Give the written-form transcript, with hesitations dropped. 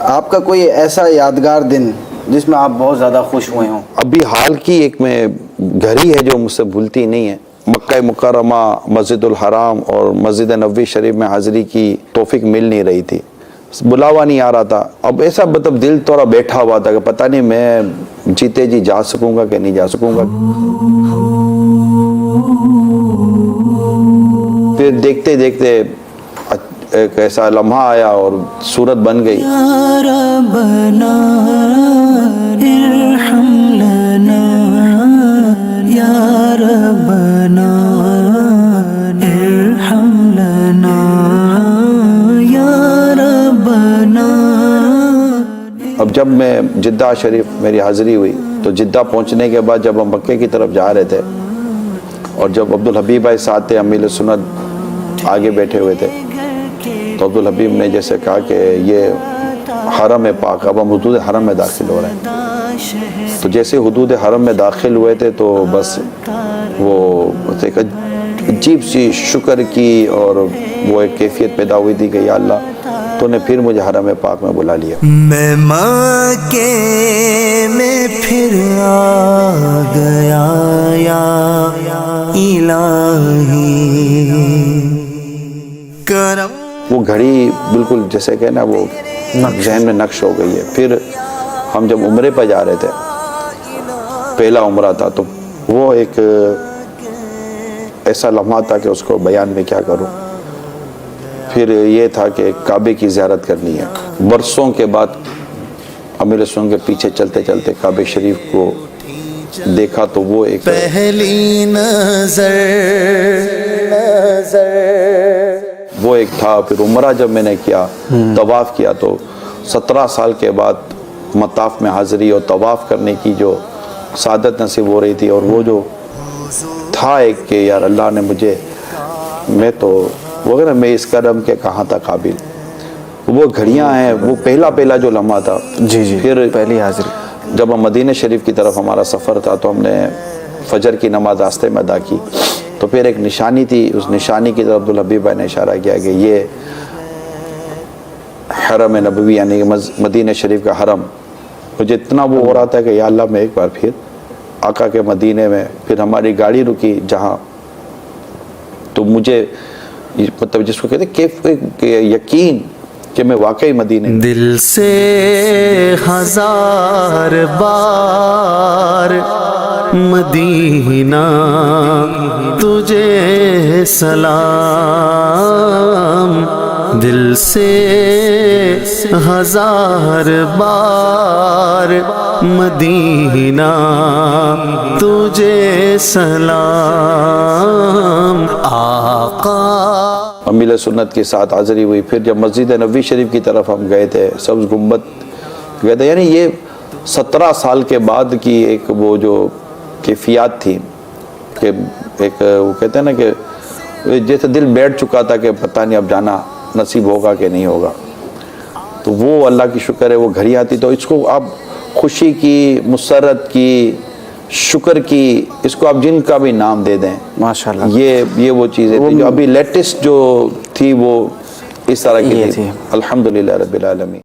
آپ کا کوئی ایسا یادگار دن جس میں آپ بہت زیادہ خوش ہوئے ہوں؟ ابھی حال کی ایک میں گھڑی ہے جو مجھ سے بھولتی نہیں ہے. مکہ مکرمہ، مسجد الحرام اور مسجد نبوی شریف میں حاضری کی توفیق مل نہیں رہی تھی، بلاوا نہیں آ رہا تھا. اب ایسا مطلب دل تھوڑا بیٹھا ہوا تھا کہ پتہ نہیں میں جیتے جی جا سکوں گا کہ نہیں جا سکوں گا. پھر دیکھتے دیکھتے ایک ایسا لمحہ آیا اور صورت بن گئی. یا ربنا ارحم لنا، یا ربنا ارحم لنا، یا ربنا. اب جب میں جدہ شریف میری حاضری ہوئی تو جدہ پہنچنے کے بعد جب ہم مکے کی طرف جا رہے تھے اور جب عبدالحبیب بھائی ساتھ تھے، امیل سنت آگے بیٹھے ہوئے تھے، تو عبدالحبیب نے جیسے کہا کہ یہ حرم پاک، اب ہم حدود حرم میں داخل ہو رہے ہیں. تو جیسے حدود حرم میں داخل ہوئے تھے تو بس وہ ایک عجیب سی شکر کی اور وہ ایک کیفیت پیدا ہوئی تھی کہ یا اللہ تو نے پھر مجھے حرم پاک میں بلا لیا. میں مکے میں پھر آ گیا یا الہی کرم. وہ گھڑی بالکل جیسے کہ نا وہ ذہن میں نقش ہو گئی ہے. پھر ہم جب عمرے پہ جا رہے تھے، پہلا عمرہ تھا، تو وہ ایک ایسا لمحہ تھا کہ اس کو بیان میں کیا کروں. پھر یہ تھا کہ کعبے کی زیارت کرنی ہے. برسوں کے بعد امیر سنگ کے پیچھے چلتے چلتے کعبے شریف کو دیکھا تو وہ ایک پہلی نظر وہ ایک تھا. پھر عمرہ جب میں نے کیا، طواف کیا، تو 17 سال کے بعد مطاف میں حاضری اور طواف کرنے کی جو سعادت نصیب ہو رہی تھی، اور وہ جو تھا ایک کہ یار اللہ نے مجھے، میں تو وغیرہ میں اس کرم کے کہاں تھا قابل. وہ گھڑیاں ہیں، وہ پہلا جو لمحہ تھا. جی پھر پہلی حاضری جب ہم مدینہ شریف کی طرف ہمارا سفر تھا تو ہم نے فجر کی نماز راستے میں ادا کی. تو پھر ایک نشانی تھی، اس نشانی کی طرف عبدالحبیب بھائی نے اشارہ کیا کہ یہ حرم نبوی یعنی کہ مدینہ شریف کا حرم. مجھے اتنا وہ ہو رہا تھا کہ یا اللہ میں ایک بار پھر آقا کے مدینے میں. پھر ہماری گاڑی رکی جہاں، تو مجھے مطلب جس کو کہتے ہیں یقین کہ میں واقعی مدینے میں. دل سے ہزار بار مدینہ تجھے سلام، دل سے ہزار بار مدینہ تجھے سلام. آقا امیل سنت کے ساتھ حاضری ہوئی. پھر جب مسجد نبوی شریف کی طرف ہم گئے تھے، سبز گنبد گئے تھے، یعنی یہ 17 سال کے بعد کی ایک وہ جو کیفیات تھی کہ ایک وہ کہتے ہیں نا کہ جیسے دل بیٹھ چکا تھا کہ پتہ نہیں اب جانا نصیب ہوگا کہ نہیں ہوگا. تو وہ اللہ کی شکر ہے وہ گھڑی آتی. تو اس کو آپ خوشی کی، مسرت کی، شکر کی، اس کو آپ جن کا بھی نام دے دیں ماشاءاللہ. یہ وہ چیزیں تھی جو ابھی لیٹسٹ جو تھی وہ اس طرح کی تھی. الحمدللہ رب العالمین.